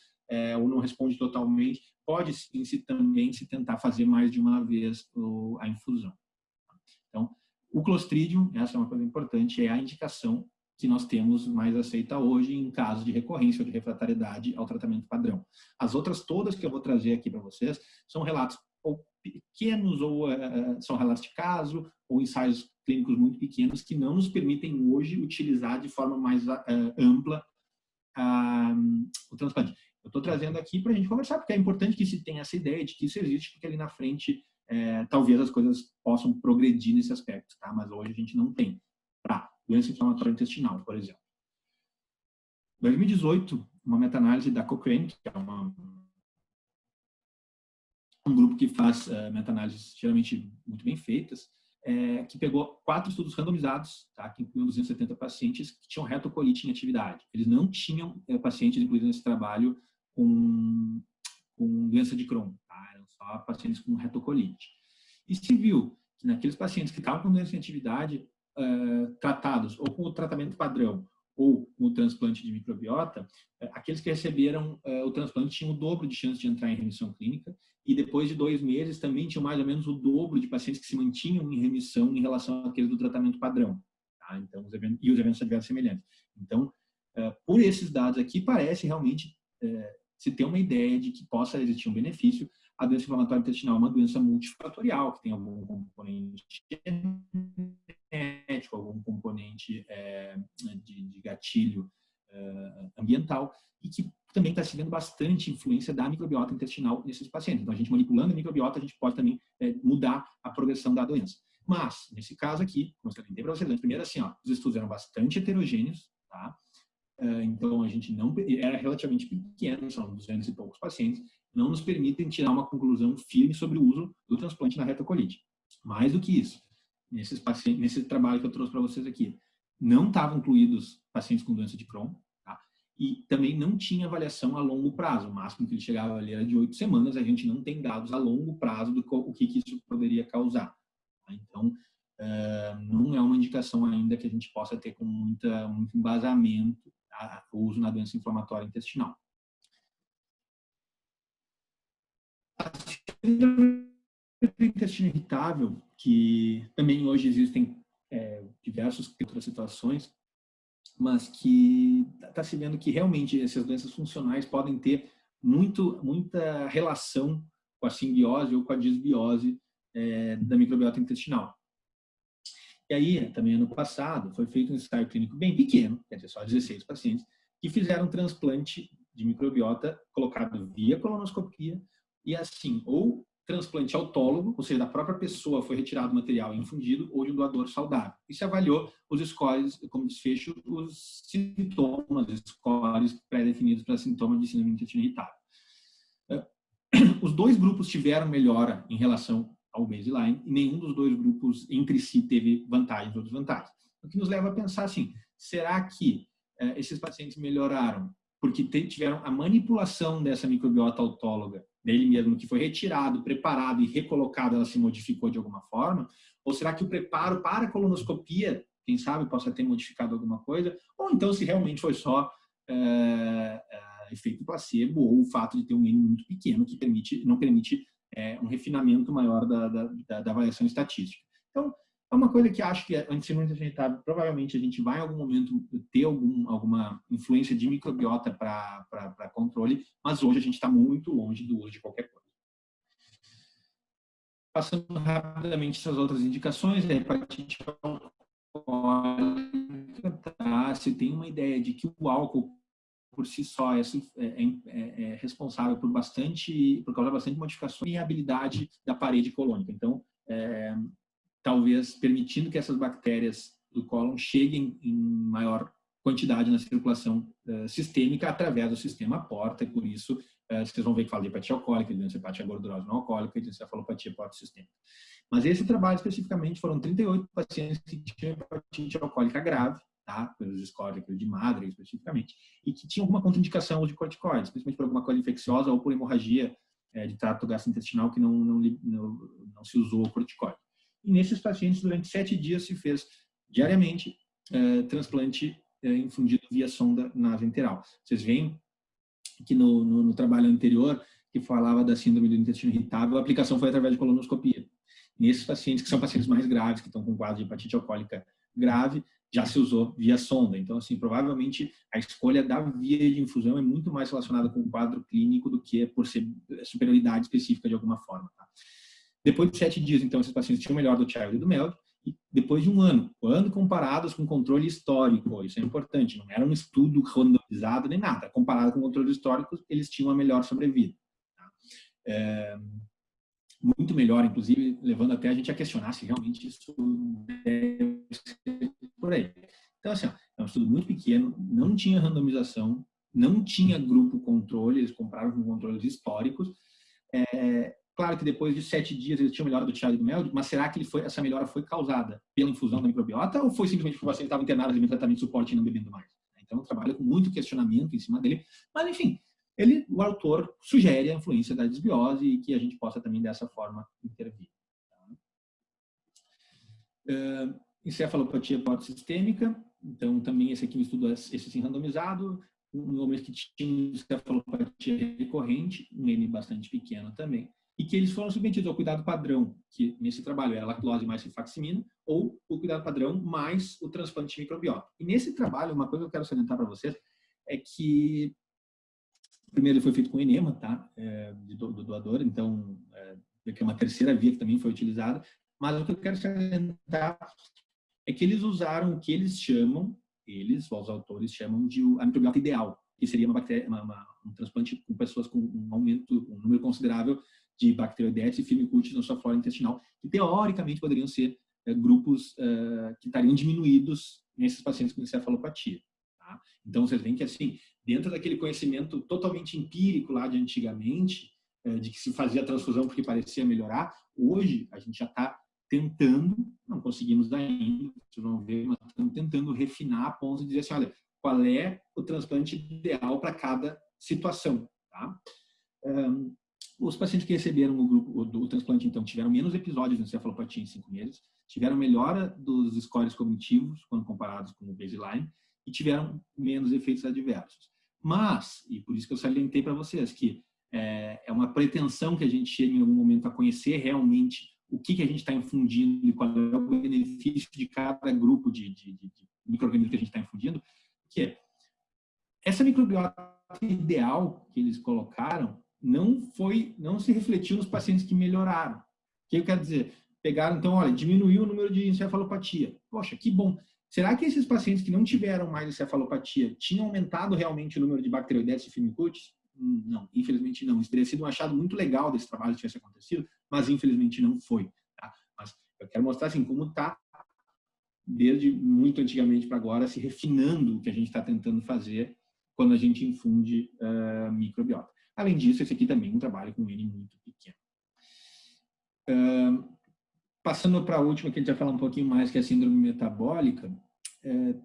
[SPEAKER 1] ou não responde totalmente, pode sim também se tentar fazer mais de uma vez a infusão. Então, o Clostridium, essa é uma coisa importante, é a indicação que nós temos mais aceita hoje em caso de recorrência ou de refratariedade ao tratamento padrão. As outras todas que eu vou trazer aqui para vocês são relatos ou pequenos, ou são relatos de caso, ou ensaios clínicos muito pequenos que não nos permitem hoje utilizar de forma mais ampla o transplante. Eu estou trazendo aqui para a gente conversar, porque é importante que se tenha essa ideia de que isso existe, porque ali na frente talvez as coisas possam progredir nesse aspecto, tá? Mas hoje a gente não tem. Para doença inflamatória intestinal, por exemplo. Em 2018, uma meta-análise da Cochrane, que é uma um grupo que faz meta-análises geralmente muito bem feitas, que pegou 4 estudos randomizados, tá, que incluíam 270 pacientes que tinham retocolite em atividade. Eles não tinham pacientes incluídos nesse trabalho com doença de Crohn, tá? Eram só pacientes com retocolite. E se viu que naqueles pacientes que estavam com doença em atividade, tratados ou com o tratamento padrão ou com o transplante de microbiota, aqueles que receberam o transplante tinham o dobro de chance de entrar em remissão clínica, e depois de 2 meses também tinham mais ou menos o dobro de pacientes que se mantinham em remissão em relação àqueles do tratamento padrão. Tá? Então, os eventos adversos semelhantes. Então, por esses dados aqui, parece realmente se ter uma ideia de que possa existir um benefício. A doença inflamatória intestinal é uma doença multifatorial, que tem algum componente genético, algum componente de gatilho ambiental, e que também está se vendo bastante influência da microbiota intestinal nesses pacientes. Então, a gente manipulando a microbiota, a gente pode também mudar a progressão da doença. Mas, nesse caso aqui, como eu comentei para vocês antes, primeiro assim, os estudos eram bastante heterogêneos, tá? Então, a gente não era relativamente pequeno, são 200 e poucos pacientes, não nos permitem tirar uma conclusão firme sobre o uso do transplante na retocolite. Mais do que isso, nesse trabalho que eu trouxe para vocês aqui, não estavam incluídos pacientes com doença de Crohn, tá? E também não tinha avaliação a longo prazo. O máximo que ele chegava ali era de 8 semanas. A gente não tem dados a longo prazo do que isso poderia causar. Tá? Então, não é uma indicação ainda que a gente possa ter com muito embasamento o uso na doença inflamatória intestinal. A síndrome do intestino irritável, que também hoje existem diversas outras situações, mas que está se vendo que realmente essas doenças funcionais podem ter muita relação com a simbiose ou com a disbiose da microbiota intestinal. E aí, também ano passado, foi feito um ensaio clínico bem pequeno, quer dizer, só 16 pacientes, que fizeram um transplante de microbiota colocado via colonoscopia, e assim, ou transplante autólogo, ou seja, da própria pessoa foi retirado o material e infundido, ou de um doador saudável. E se avaliou os scores, como desfecho, os sintomas, os scores pré-definidos para sintomas de síndrome do intestino irritável. Os 2 grupos tiveram melhora em relação ao baseline, e nenhum dos 2 grupos entre si teve vantagens ou desvantagens. O que nos leva a pensar assim, será que esses pacientes melhoraram porque tiveram a manipulação dessa microbiota autóloga dele mesmo, que foi retirado, preparado e recolocado, ela se modificou de alguma forma? Ou será que o preparo para a colonoscopia, quem sabe, possa ter modificado alguma coisa? Ou então se realmente foi só efeito placebo, ou o fato de ter um N muito pequeno que não permite um refinamento maior da avaliação estatística. Então, é uma coisa que acho que a síndrome do intestino irritável, provavelmente a gente vai em algum momento ter alguma influência de microbiota para controle, mas hoje a gente está muito longe do uso de qualquer coisa. Passando rapidamente essas outras indicações, a hepatite alcoólica, tá? Se tem uma ideia de que o álcool por si só é responsável por causar bastante modificações em habilidade da parede colônica. Então, talvez permitindo que essas bactérias do cólon cheguem em maior quantidade na circulação sistêmica através do sistema porta, e por isso vocês vão ver que fala de hepatite alcoólica, de doença hepática gordurosa não alcoólica e de encefalopatia porta-sistêmica. Mas esse trabalho especificamente foram 38 pacientes que tinham hepatite alcoólica grave, tá? Pelos scores de Madre especificamente, e que tinham alguma contraindicação de corticoides, principalmente por alguma coisa infecciosa ou por hemorragia de trato gastrointestinal que não se usou corticoide. E nesses pacientes, durante 7 dias, se fez diariamente transplante infundido via sonda nasoenteral. Vocês veem que no trabalho anterior, que falava da síndrome do intestino irritável, a aplicação foi através de colonoscopia. Nesses pacientes, que são pacientes mais graves, que estão com quadro de hepatite alcoólica grave, já se usou via sonda. Então, assim, provavelmente a escolha da via de infusão é muito mais relacionada com o quadro clínico do que por ser superioridade específica de alguma forma. Tá? Depois de 7 dias, então, esses pacientes tinham melhor do Child e do MELD, e depois de um ano, quando comparados com controle histórico, isso é importante, não era um estudo randomizado nem nada, comparado com controles históricos, eles tinham a melhor sobrevida. Tá? Muito melhor, inclusive, levando até a gente a questionar se realmente isso deve ser por aí. Então, assim, é um estudo muito pequeno, não tinha randomização, não tinha grupo controle, eles compararam com controles históricos, Claro que depois de 7 dias eles tinham melhora do chá e do mel, mas será que essa melhora foi causada pela infusão da microbiota ou foi simplesmente porque o paciente estava internado em tratamento de suporte e não bebendo mais? Então, eu trabalho com muito questionamento em cima dele, mas, enfim, o autor sugere a influência da desbiose e que a gente possa também, dessa forma, intervir. Encefalopatia policistêmica, então, também esse aqui é um estudo esse randomizado, um homem que tinha encefalopatia recorrente, um N bastante pequeno também, e que eles foram submetidos ao cuidado padrão, que nesse trabalho era lactose mais rifaximina, ou o cuidado padrão mais o transplante de microbiota. E nesse trabalho, uma coisa que eu quero salientar para vocês é que, primeiro, ele foi feito com enema, tá? Do doador, então, que é uma terceira via que também foi utilizada, mas o que eu quero salientar é que eles usaram o que eles chamam, os autores chamam de a microbiota ideal, que seria um transplante com pessoas com um número considerável de bacteroidetes e firmicutes na sua flora intestinal, que teoricamente poderiam ser grupos que estariam diminuídos nesses pacientes com encefalopatia. Tá? Então, vocês veem que, assim, dentro daquele conhecimento totalmente empírico lá de antigamente, de que se fazia transfusão porque parecia melhorar, hoje a gente já está tentando, não conseguimos ainda, vocês vão ver, mas estamos tentando refinar a ponto de dizer assim, olha, qual é o transplante ideal para cada situação. Tá? Os pacientes que receberam o grupo do transplante, então, tiveram menos episódios de encefalopatia em 5 meses, tiveram melhora dos scores cognitivos quando comparados com o baseline e tiveram menos efeitos adversos. Mas, e por isso que eu salientei para vocês, que é uma pretensão que a gente chegue em algum momento a conhecer realmente o que a gente está infundindo e qual é o benefício de cada grupo de micro-organismos que a gente está infundindo, que é essa microbiota ideal que eles colocaram não se refletiu nos pacientes que melhoraram. O que eu quero dizer? Pegaram, então, olha, diminuiu o número de encefalopatia. Poxa, que bom. Será que esses pacientes que não tiveram mais encefalopatia tinham aumentado realmente o número de bacteroidetes e firmicutes? Não, infelizmente não. Isso teria sido um achado muito legal desse trabalho se tivesse acontecido, mas infelizmente não foi. Tá? Mas eu quero mostrar assim, como está, desde muito antigamente para agora, se refinando o que a gente está tentando fazer quando a gente infunde microbiota. Além disso, esse aqui também é um trabalho com N muito pequeno. Passando para a última, que a gente vai falar um pouquinho mais, que é a síndrome metabólica,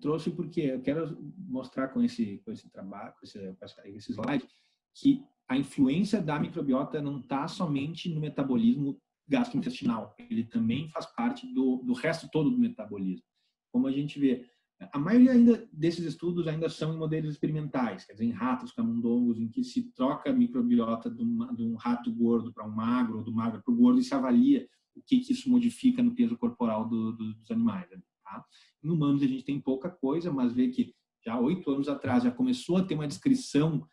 [SPEAKER 1] trouxe porque eu quero mostrar com esse trabalho, com esse slide, que a influência da microbiota não está somente no metabolismo gastrointestinal, ele também faz parte do resto todo do metabolismo. Como a gente vê, a maioria ainda desses estudos ainda são em modelos experimentais, quer dizer, em ratos camundongos, em que se troca a microbiota de um rato gordo para um magro, ou do magro para o gordo, e se avalia o que isso modifica no peso corporal dos animais. Tá? Em humanos a gente tem pouca coisa, mas vê que já 8 anos atrás já começou a ter uma descrição,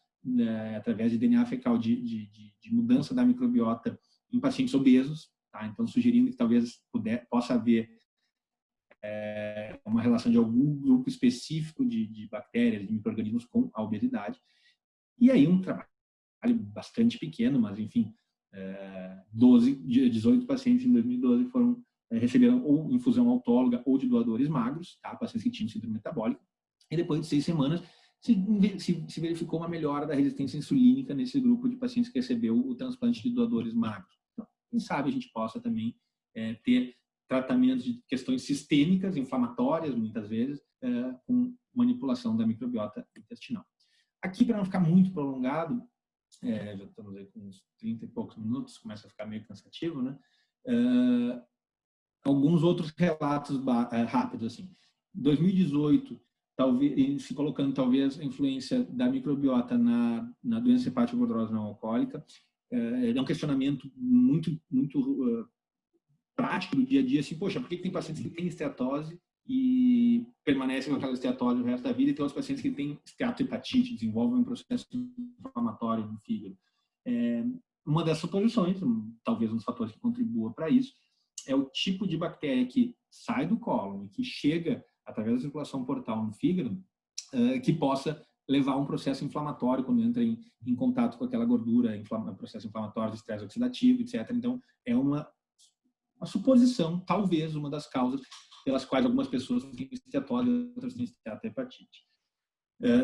[SPEAKER 1] através de DNA fecal, de mudança da microbiota em pacientes obesos, tá? Então sugerindo que talvez possa haver uma relação de algum grupo específico de bactérias, de micro-organismos com a obesidade. E aí um trabalho bastante pequeno, mas enfim, 18 pacientes em 2012 receberam ou infusão autóloga ou de doadores magros, tá? Pacientes que tinham síndrome metabólica, e depois de 6 semanas se verificou uma melhora da resistência insulínica nesse grupo de pacientes que recebeu o transplante de doadores magros. Então, quem sabe a gente possa também ter tratamentos de questões sistêmicas, inflamatórias, muitas vezes, com manipulação da microbiota intestinal. Aqui, para não ficar muito prolongado, já estamos aí com uns 30 e poucos minutos, começa a ficar meio cansativo, né? Alguns outros relatos rápidos, assim. 2018, talvez, se colocando talvez a influência da microbiota na doença hepática gordurosa não alcoólica, é um questionamento muito prático do dia a dia, assim, poxa, por que tem pacientes que têm esteatose e permanecem com aquela esteatose o resto da vida, e tem outros pacientes que têm esteatohepatite, desenvolvem um processo inflamatório no fígado? Uma das suposições, talvez um dos fatores que contribua para isso, é o tipo de bactéria que sai do cólon e que chega através da circulação portal no fígado, que possa levar a um processo inflamatório quando entra em contato com aquela gordura, processo inflamatório de estresse oxidativo, etc. Então, é uma suposição, talvez uma das causas pelas quais algumas pessoas têm esteatose e outras têm esteatohepatite.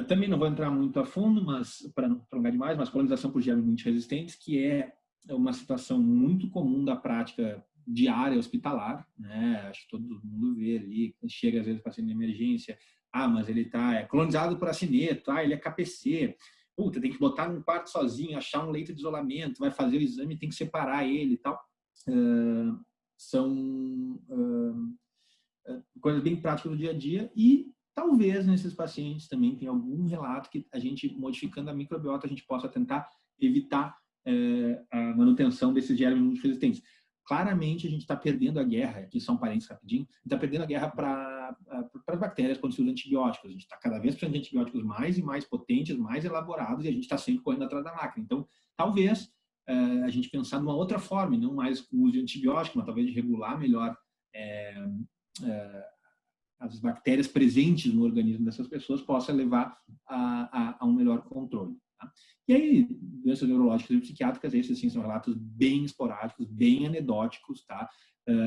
[SPEAKER 1] Também não vou entrar muito a fundo, mas para não prolongar demais, mas colonização por germes multiresistentes, que é uma situação muito comum da prática diária hospitalar, né? Acho que todo mundo vê ali, chega às vezes o paciente de emergência, mas ele está colonizado por acineto, ele é KPC, puta, tem que botar num quarto sozinho, achar um leito de isolamento, vai fazer o exame, tem que separar ele e tal. São coisas bem práticas do dia a dia e talvez nesses pacientes também tem algum relato que a gente, modificando a microbiota, a gente possa tentar evitar a manutenção desses germes resistentes. Claramente, a gente está perdendo a guerra, aqui só um parênteses rapidinho, está perdendo a guerra para as bactérias quando se usa antibióticos. A gente está cada vez precisando de antibióticos mais e mais potentes, mais elaborados, e a gente está sempre correndo atrás da máquina. Então, talvez a gente pensar numa outra forma, não mais o uso de antibiótico, mas talvez de regular melhor as bactérias presentes no organismo dessas pessoas possa levar a um melhor controle. Tá? E aí, doenças neurológicas e psiquiátricas, esses sim são relatos bem esporádicos, bem anedóticos, tá?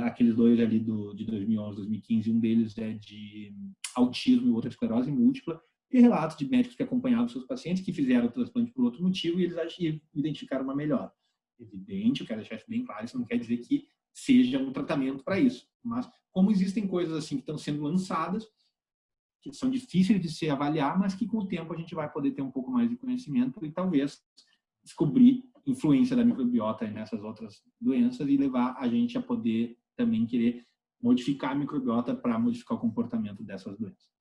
[SPEAKER 1] Aqueles dois ali de 2011, 2015, um deles é de autismo e outro é esclerose múltipla, e relatos de médicos que acompanhavam seus pacientes, que fizeram o transplante por outro motivo e eles identificaram uma melhora. Evidente, eu quero deixar isso bem claro, isso não quer dizer que seja um tratamento para isso, mas como existem coisas assim que estão sendo lançadas, que são difíceis de se avaliar, mas que com o tempo a gente vai poder ter um pouco mais de conhecimento e talvez descobrir influência da microbiota nessas outras doenças e levar a gente a poder também querer modificar a microbiota para modificar o comportamento dessas doenças.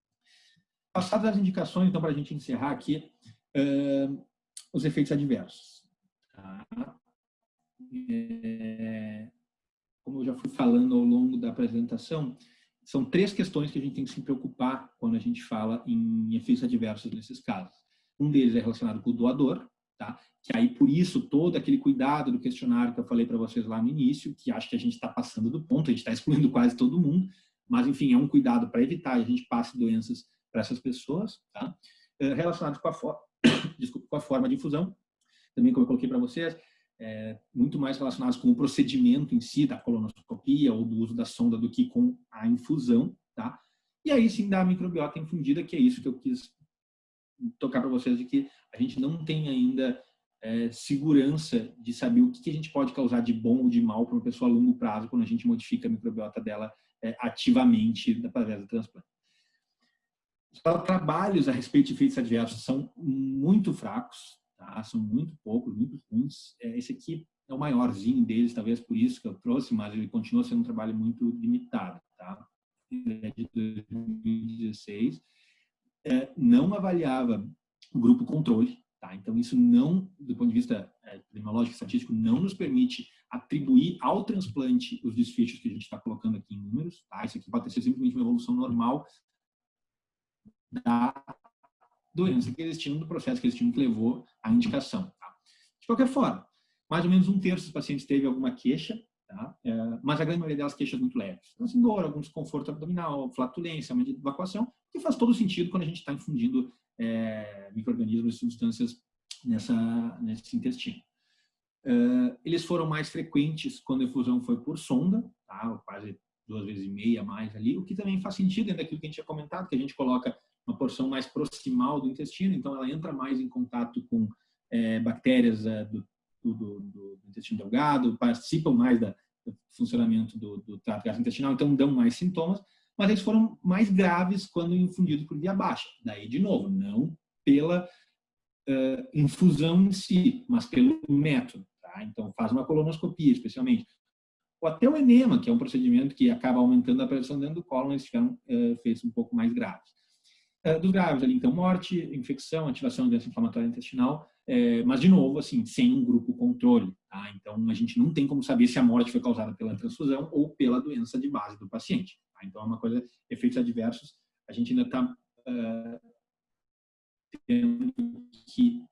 [SPEAKER 1] Passadas as indicações, então, para a gente encerrar aqui, os efeitos adversos. Tá? Como eu já fui falando ao longo da apresentação, são 3 questões que a gente tem que se preocupar quando a gente fala em efeitos adversos nesses casos. Um deles é relacionado com o doador, tá? Que aí, por isso, todo aquele cuidado do questionário que eu falei para vocês lá no início, que acho que a gente está passando do ponto, a gente está excluindo quase todo mundo, mas, enfim, é um cuidado para evitar que a gente passe doenças para essas pessoas, tá? Relacionado com com a forma de infusão, também, como eu coloquei para vocês, muito mais relacionados com o procedimento em si, da colonoscopia ou do uso da sonda, do que com a infusão, tá? E aí sim da microbiota infundida, que é isso que eu quis tocar para vocês, de que a gente não tem ainda segurança de saber o que a gente pode causar de bom ou de mal para uma pessoa a longo prazo quando a gente modifica a microbiota dela ativamente através do transplante. Os trabalhos a respeito de efeitos adversos são muito fracos, tá? São muito poucos, muito ruins. Esse aqui é o maiorzinho deles, talvez por isso que eu trouxe, mas ele continua sendo um trabalho muito limitado. Tá? Ele é de 2016. Não avaliava o grupo controle. Tá? Então, isso não, do ponto de vista epidemiológico e estatístico, não nos permite atribuir ao transplante os desfechos que a gente está colocando aqui em números. Tá? Isso aqui pode ser simplesmente uma evolução normal da doença que eles tinham, do processo que eles tinham, que levou à indicação. Tá? De qualquer forma, mais ou menos 1/3 dos pacientes teve alguma queixa, tá? Mas a grande maioria delas queixas muito leves. Então, assim, dor, algum desconforto abdominal, flatulência, aumento de evacuação, que faz todo sentido quando a gente está infundindo micro-organismos e substâncias nesse intestino. Eles foram mais frequentes quando a infusão foi por sonda, tá? Quase 2,5 vezes a mais ali, o que também faz sentido dentro daquilo que a gente tinha comentado, que a gente coloca uma porção mais proximal do intestino, então ela entra mais em contato com bactérias do intestino delgado, participam mais do funcionamento do trato gastrointestinal, então dão mais sintomas, mas eles foram mais graves quando infundidos por via baixa. Daí, de novo, não pela infusão em si, mas pelo método. Tá? Então, faz uma colonoscopia, especialmente. Ou até o enema, que é um procedimento que acaba aumentando a pressão dentro do cólon, eles ficaram efeitos um pouco mais graves. Dos graves ali, então, morte, infecção, ativação de doença inflamatória intestinal, mas, de novo, assim, sem um grupo controle. Tá? Então, a gente não tem como saber se a morte foi causada pela transfusão ou pela doença de base do paciente. Tá? Então, é uma coisa, efeitos adversos, a gente ainda está tendo que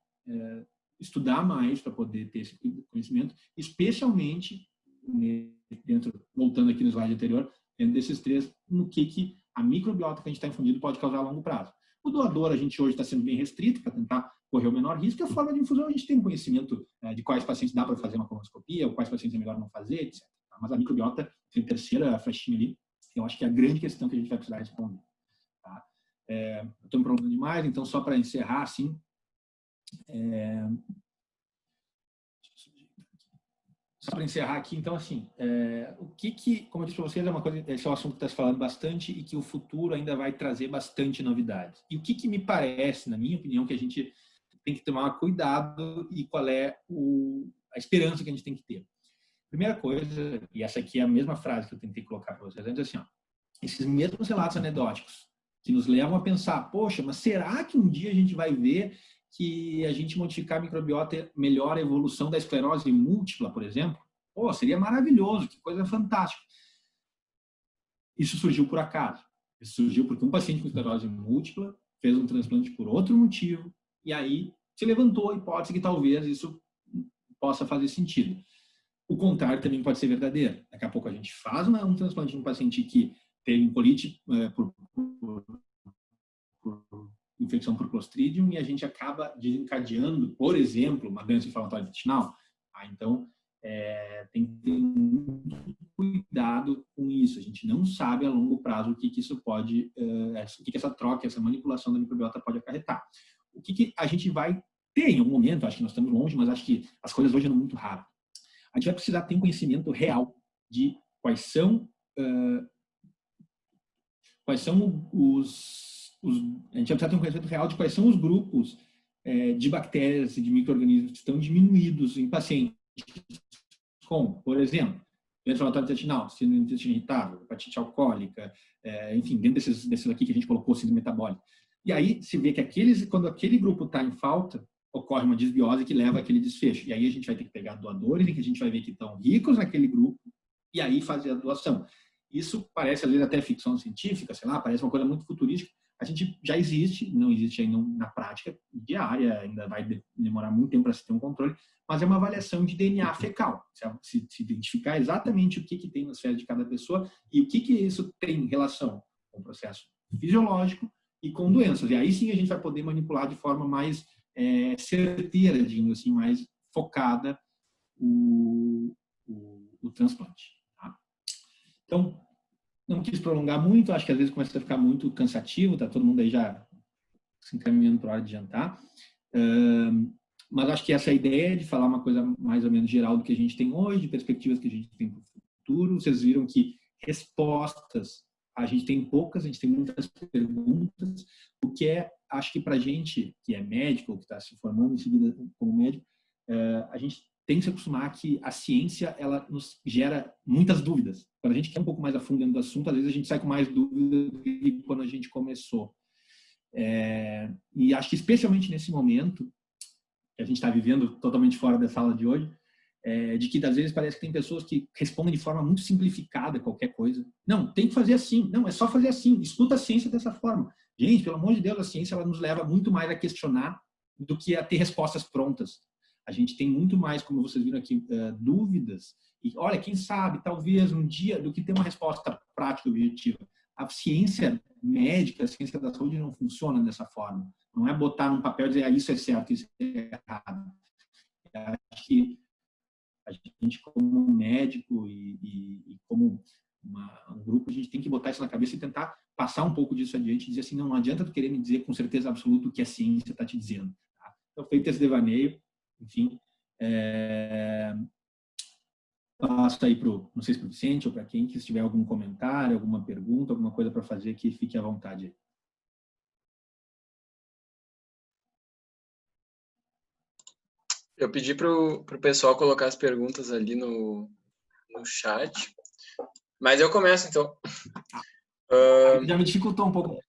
[SPEAKER 1] estudar mais para poder ter esse conhecimento, especialmente voltando aqui no slide anterior, dentro desses 3, no que a microbiota que a gente está infundindo pode causar a longo prazo. O doador, a gente hoje está sendo bem restrito para tentar correr o menor risco, e a forma de infusão, a gente tem conhecimento de quais pacientes dá para fazer uma colonoscopia, ou quais pacientes é melhor não fazer, etc. Mas a microbiota, tem a terceira flechinha ali, eu acho que é a grande questão que a gente vai precisar responder. Tá? Estou me prolongando demais, então só para encerrar, assim, só para encerrar aqui, então, assim, como eu disse para vocês, é uma coisa, esse é um assunto que está se falando bastante e que o futuro ainda vai trazer bastante novidades. E o que me parece, na minha opinião, que a gente tem que tomar cuidado e qual é a esperança que a gente tem que ter. Primeira coisa, e essa aqui é a mesma frase que eu tentei colocar para vocês antes, assim, ó, esses mesmos relatos anedóticos que nos levam a pensar, poxa, mas será que um dia a gente vai ver que a gente modificar a microbiota melhora a evolução da esclerose múltipla, por exemplo? Pô, seria maravilhoso, que coisa fantástica. Isso surgiu por acaso. Isso surgiu porque um paciente com esclerose múltipla fez um transplante por outro motivo e aí se levantou a hipótese que talvez isso possa fazer sentido. O contrário também pode ser verdadeiro. Daqui a pouco a gente faz um transplante num paciente que teve colite por infecção por Clostridium e a gente acaba desencadeando, por exemplo, uma doença inflamatória intestinal. Então, tem que ter muito cuidado com isso. A gente não sabe a longo prazo o que isso pode, o que essa troca, essa manipulação da microbiota pode acarretar. O que a gente vai ter em algum momento, acho que nós estamos longe, mas acho que as coisas hoje andam muito rápido. A gente vai precisar ter um conhecimento real de quais são a gente vai precisar ter um conhecimento real de quais são os grupos de bactérias e de micro-organismos que estão diminuídos em pacientes com, por exemplo, doença inflamatória intestinal, síndrome do intestino irritável, hepatite alcoólica, enfim, dentro desses aqui que a gente colocou, síndrome metabólica. E aí se vê que quando aquele grupo está em falta, ocorre uma desbiose que leva àquele desfecho. E aí a gente vai ter que pegar doadores em que a gente vai ver que estão ricos naquele grupo e aí fazer a doação. Isso parece, às vezes, até ficção científica, sei lá, parece uma coisa muito futurística. A gente já existe, não existe ainda na prática diária, ainda vai demorar muito tempo para se ter um controle, mas é uma avaliação de DNA fecal. Se identificar exatamente o que tem nas fezes de cada pessoa e o que isso tem em relação com o processo fisiológico e com doenças. E aí sim a gente vai poder manipular de forma mais certeira, digamos assim, mais focada o transplante. Tá? Então, não quis prolongar muito, acho que às vezes começa a ficar muito cansativo, tá todo mundo aí já se encaminhando para a hora de jantar. Mas acho que essa ideia de falar uma coisa mais ou menos geral do que a gente tem hoje, de perspectivas que a gente tem para o futuro, vocês viram que respostas a gente tem poucas, a gente tem muitas perguntas, o que acho que para a gente que é médico, que está se formando em seguida como médico, a gente tem que se acostumar que a ciência ela nos gera muitas dúvidas. Quando a gente quer um pouco mais a fundo dentro do assunto, às vezes a gente sai com mais dúvidas do que quando a gente começou. E acho que especialmente nesse momento que a gente está vivendo totalmente fora da sala de hoje, de que às vezes parece que tem pessoas que respondem de forma muito simplificada qualquer coisa. Não, tem que fazer assim. Não, é só fazer assim. Escuta a ciência dessa forma. Gente, pelo amor de Deus, a ciência ela nos leva muito mais a questionar do que a ter respostas prontas. A gente tem muito mais, como vocês viram aqui, dúvidas. E olha, quem sabe, talvez um dia, do que ter uma resposta prática e objetiva. A ciência médica, a ciência da saúde não funciona dessa forma. Não é botar num papel e dizer isso é certo, isso é errado. Acho que a gente, como médico e como um grupo, a gente tem que botar isso na cabeça e tentar passar um pouco disso adiante e dizer assim, não adianta tu querer me dizer com certeza absoluta o que a ciência está te dizendo. Tá? Então, feito esse devaneio, enfim, passo aí não sei se para o Vicente ou para quem, que se tiver algum comentário, alguma pergunta, alguma coisa para fazer, que fique à vontade aí.
[SPEAKER 2] Eu pedi para o pessoal colocar as perguntas ali no chat, mas eu começo então.
[SPEAKER 1] Já me dificultou um pouco.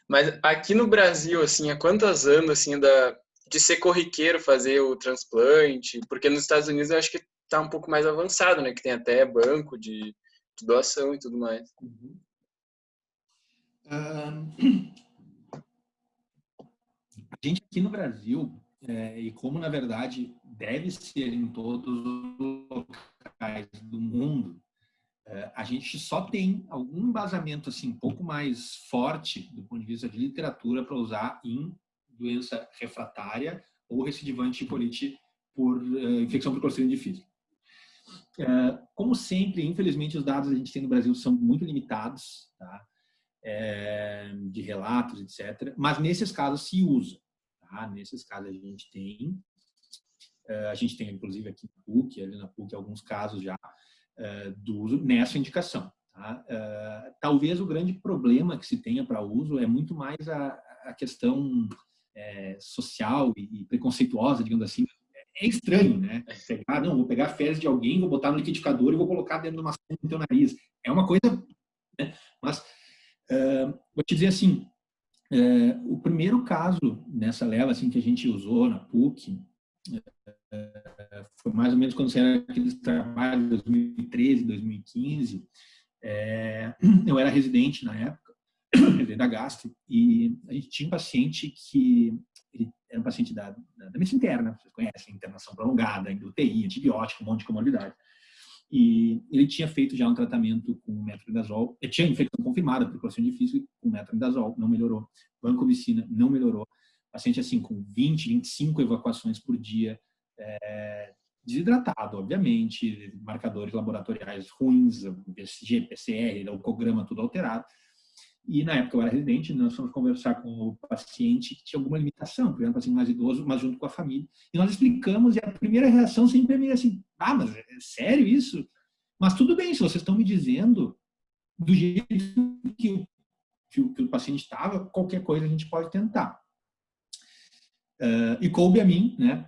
[SPEAKER 2] Mas aqui no Brasil, assim, há quantos anos assim de ser corriqueiro fazer o transplante? Porque nos Estados Unidos eu acho que está um pouco mais avançado, né? Que tem até banco de doação e tudo mais.
[SPEAKER 1] A gente aqui no Brasil, e como na verdade deve ser em todos os locais do mundo, a gente só tem algum embasamento assim, um pouco mais forte do ponto de vista de literatura para usar em doença refratária ou recidivante de colite por infecção por Clostridium difficile. Como sempre, infelizmente, os dados que a gente tem no Brasil são muito limitados, tá? De relatos, etc. Mas nesses casos se usa. Tá? Nesses casos a gente tem A gente tem, inclusive, aqui na PUC, ali na PUC, alguns casos já do uso nessa indicação. Tá? Talvez o grande problema que se tenha para uso é muito mais a questão social e preconceituosa, digamos assim. É estranho, né? Pegar, não, vou pegar fezes de alguém, vou botar no liquidificador e vou colocar dentro de uma sonda no teu nariz. É uma coisa, né? Mas vou te dizer assim, o primeiro caso nessa leva assim que a gente usou na PUC foi mais ou menos quando saíram aqueles trabalhos de 2013, 2015. Eu era residente na época, residente da gastro, e a gente tinha um paciente que ele era um paciente da medicina interna, vocês conhecem, internação prolongada, UTI, antibiótico, um monte de comorbidade. E ele tinha feito já um tratamento com metronidazol, ele tinha infecção confirmada por processo difícil com metronidazol, não melhorou. Vancomicina, não melhorou. Paciente assim com 20, 25 evacuações por dia, desidratado, obviamente, marcadores laboratoriais ruins, VSG, PCR, leucograma, tudo alterado. E na época eu era residente, nós fomos conversar com o paciente que tinha alguma limitação, porque era um paciente mais idoso, mas junto com a família. E nós explicamos, e a primeira reação sempre é meio assim, mas é sério isso? Mas tudo bem, se vocês estão me dizendo do jeito que o paciente estava, qualquer coisa a gente pode tentar. E coube a mim, né,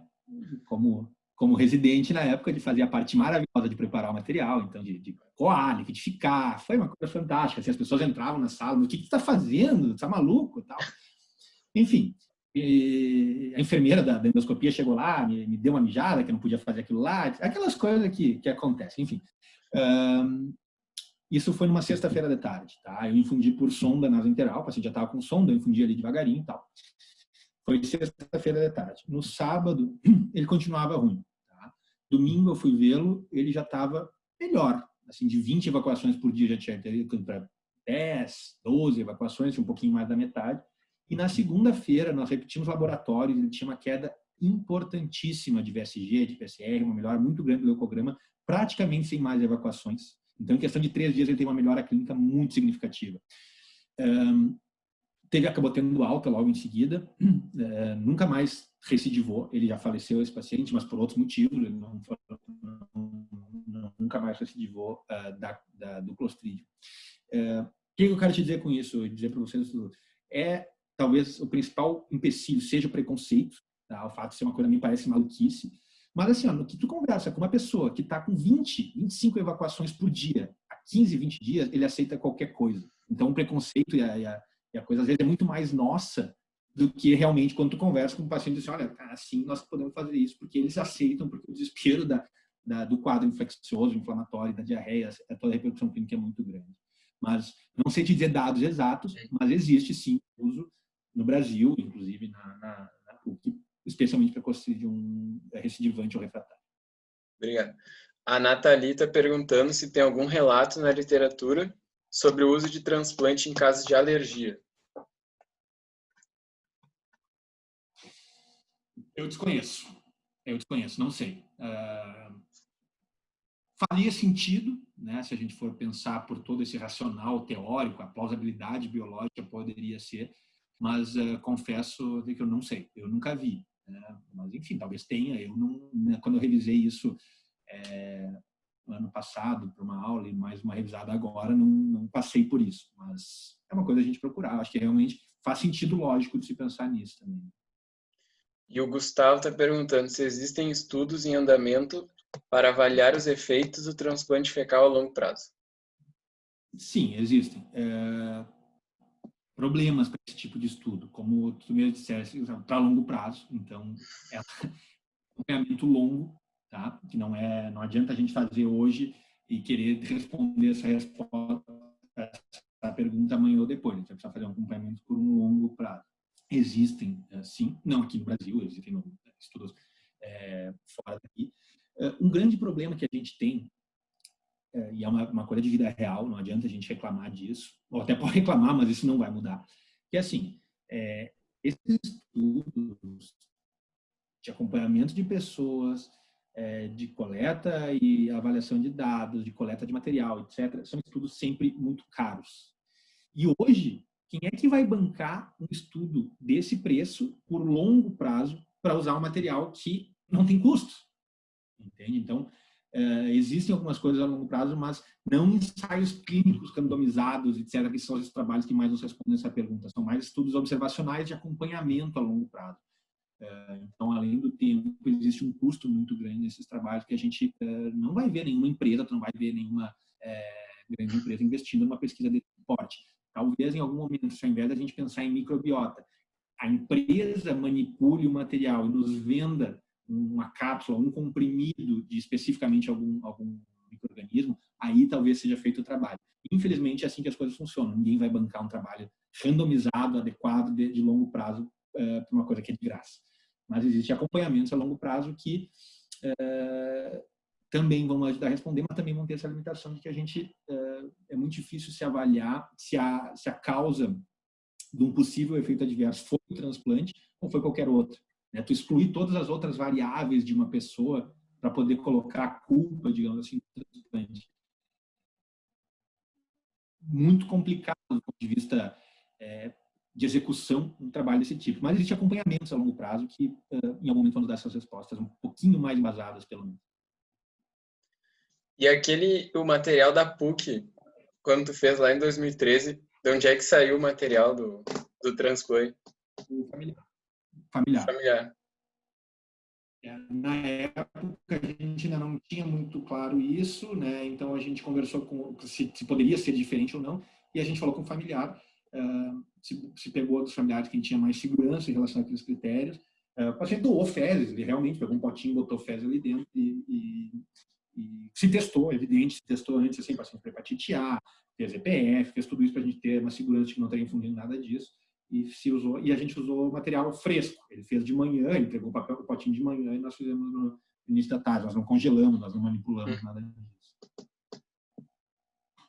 [SPEAKER 1] como residente na época, de fazer a parte maravilhosa de preparar o material, então de coar, liquidificar, foi uma coisa fantástica. Assim, as pessoas entravam na sala, o que você está fazendo? Você está maluco? E tal. Enfim, a enfermeira da endoscopia chegou lá, me deu uma mijada, que eu não podia fazer aquilo lá, aquelas coisas que acontecem, enfim. Isso foi numa sexta-feira de tarde, tá? Eu infundi por sonda nasointeral, o paciente já estava com sonda, eu infundi ali devagarinho e tal. Foi sexta-feira de tarde. No sábado, ele continuava ruim. Tá? Domingo eu fui vê-lo, ele já estava melhor. Assim, de 20 evacuações por dia já tinha ido para 10, 12 evacuações, um pouquinho mais da metade. E na segunda-feira nós repetimos laboratórios, ele tinha uma queda importantíssima de VSG, de PCR, uma melhora muito grande do leucograma, praticamente sem mais evacuações. Então, em questão de 3 dias, ele tem uma melhora clínica muito significativa. Acabou tendo alta logo em seguida, nunca mais recidivou, ele já faleceu esse paciente, mas por outros motivos, ele nunca mais recidivou do Clostridium. O que eu quero te dizer com isso? Dizer para vocês talvez o principal empecilho seja o preconceito, tá? O fato de ser uma coisa que me parece maluquice, mas assim, no que tu conversa com uma pessoa que está com 20, 25 evacuações por dia, há 15, 20 dias, ele aceita qualquer coisa. Então o preconceito e a coisa, às vezes, é muito mais nossa do que realmente quando tu conversa com um paciente e diz assim, olha, assim nós podemos fazer isso, porque eles aceitam, porque o desespero do quadro infeccioso, inflamatório, da diarreia, toda a repercussão clínica é muito grande. Mas não sei te dizer dados exatos, mas existe sim uso no Brasil, inclusive na PUC, especialmente para Clostridium recidivante ou refratário.
[SPEAKER 2] Obrigado. A Nathalie está perguntando se tem algum relato na literatura sobre o uso de transplante em casos de alergia.
[SPEAKER 1] Eu desconheço, não sei. Faria sentido, né, se a gente for pensar por todo esse racional teórico, a plausibilidade biológica poderia ser, mas confesso que eu não sei, eu nunca vi. Né? Mas, enfim, talvez tenha. Eu não, né, quando eu revisei isso ano passado para uma aula e mais uma revisada agora, não passei por isso. Mas é uma coisa a gente procurar. Acho que realmente faz sentido lógico de se pensar nisso também.
[SPEAKER 2] E o Gustavo está perguntando se existem estudos em andamento para avaliar os efeitos do transplante fecal a longo prazo.
[SPEAKER 1] Sim, existem. Problemas para esse tipo de estudo, como tu mesmo disseste, para longo prazo. Então, é um acompanhamento longo, tá? Que não adianta a gente fazer hoje e querer responder essa pergunta amanhã ou depois. A gente vai precisar fazer um acompanhamento por um longo prazo. Existem, sim, não aqui no Brasil, existem estudos fora daqui. Um grande problema que a gente tem, e é uma coisa de vida real, não adianta a gente reclamar disso, ou até pode reclamar, mas isso não vai mudar, que é assim, esses estudos de acompanhamento de pessoas, de coleta e avaliação de dados, de coleta de material, etc., são estudos sempre muito caros. E hoje, quem é que vai bancar um estudo desse preço por longo prazo para usar um material que não tem custo, entende? Então, existem algumas coisas a longo prazo, mas não ensaios clínicos randomizados, etc., que são os trabalhos que mais nos respondem essa pergunta. São mais estudos observacionais de acompanhamento a longo prazo. Então, além do tempo, existe um custo muito grande nesses trabalhos que a gente não vai ver nenhuma empresa, não vai ver nenhuma grande empresa investindo numa pesquisa desse porte. Talvez, em algum momento, ao invés de a gente pensar em microbiota, a empresa manipule o material e nos venda uma cápsula, um comprimido de especificamente algum micro-organismo, aí talvez seja feito o trabalho. Infelizmente, é assim que as coisas funcionam. Ninguém vai bancar um trabalho randomizado, adequado, de longo prazo, para uma coisa que é de graça. Mas existem acompanhamentos a longo prazo que também vão ajudar a responder, mas também vão ter essa limitação de que a gente é muito difícil se avaliar se a causa de um possível efeito adverso foi o transplante ou foi qualquer outro. Né? Tu excluir todas as outras variáveis de uma pessoa para poder colocar a culpa, digamos assim, no transplante. Muito complicado do ponto de vista de execução um trabalho desse tipo. Mas existe acompanhamentos a longo prazo que, em algum momento, vão nos dar essas respostas um pouquinho mais embasadas, pelo menos.
[SPEAKER 2] E o material da PUC, quando tu fez lá em 2013, de onde é que saiu o material do transplante?
[SPEAKER 1] Familiar. Na época, a gente ainda não tinha muito claro isso, né? Então, a gente conversou com se poderia ser diferente ou não, e a gente falou com o familiar, se pegou dos familiares quem tinha mais segurança em relação àqueles critérios. O paciente doou fezes, ele realmente pegou um potinho, botou fezes ali dentro e se testou, evidente, se testou antes, assim, paciente para hepatite A, fez EPF, fez tudo isso para a gente ter uma segurança de que não estaria infundindo nada disso. E a gente usou material fresco. Ele fez de manhã, ele pegou o potinho de manhã e nós fizemos no início da tarde. Nós não congelamos, nós não manipulamos nada disso.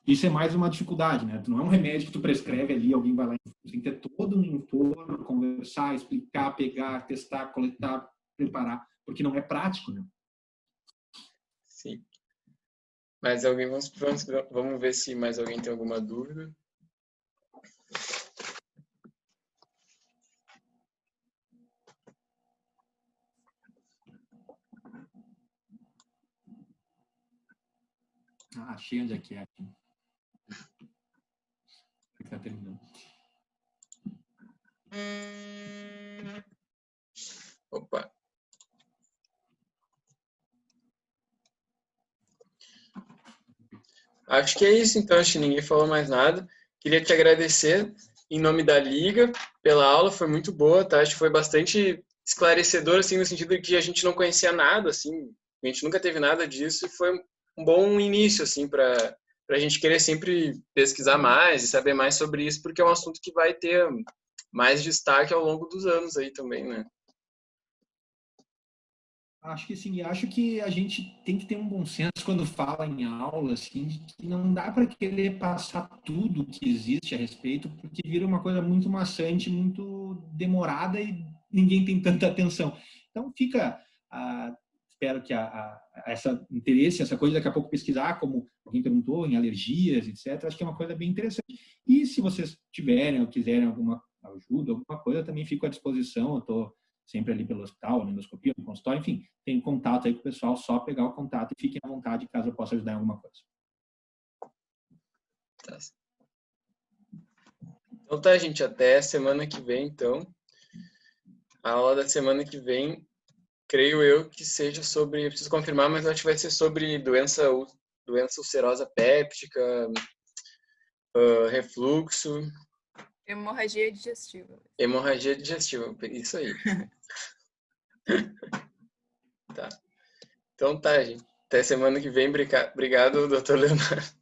[SPEAKER 1] Isso é mais uma dificuldade, né? Não é um remédio que tu prescreve ali, alguém vai lá e tem que ter todo um entorno, conversar, explicar, pegar, testar, coletar, preparar, porque não é prático, né?
[SPEAKER 2] Sim. Mais alguém? Vamos ver se mais alguém tem alguma dúvida.
[SPEAKER 1] Achei onde é que é aqui. Está terminando.
[SPEAKER 2] Opa. Acho que é isso, então. Acho que ninguém falou mais nada. Queria te agradecer em nome da Liga pela aula, foi muito boa, tá? Acho que foi bastante esclarecedor, assim, no sentido de que a gente não conhecia nada, assim, a gente nunca teve nada disso e foi um bom início, assim, para a gente querer sempre pesquisar mais e saber mais sobre isso, porque é um assunto que vai ter mais destaque ao longo dos anos aí também, né?
[SPEAKER 1] Acho que sim, acho que a gente tem que ter um bom senso quando fala em aula, assim, de que não dá para querer passar tudo que existe a respeito, porque vira uma coisa muito maçante, muito demorada e ninguém tem tanta atenção. Então fica, espero que essa interesse, essa coisa daqui a pouco pesquisar, como alguém perguntou, em alergias, etc. Acho que é uma coisa bem interessante. E se vocês tiverem ou quiserem alguma ajuda, alguma coisa, também fico à disposição. Eu estou sempre ali pelo hospital, na endoscopia, no consultório, enfim, tem contato aí com o pessoal, só pegar o contato e fiquem à vontade caso eu possa ajudar em alguma coisa.
[SPEAKER 2] Tá. Então tá, gente, até semana que vem, então. A aula da semana que vem, creio eu que seja sobre, eu preciso confirmar, mas acho que vai ser sobre doença ulcerosa péptica, refluxo.
[SPEAKER 3] Hemorragia digestiva.
[SPEAKER 2] Hemorragia digestiva, isso aí. Tá. Então tá, gente. Até semana que vem. Obrigado, Dr. Leonardo.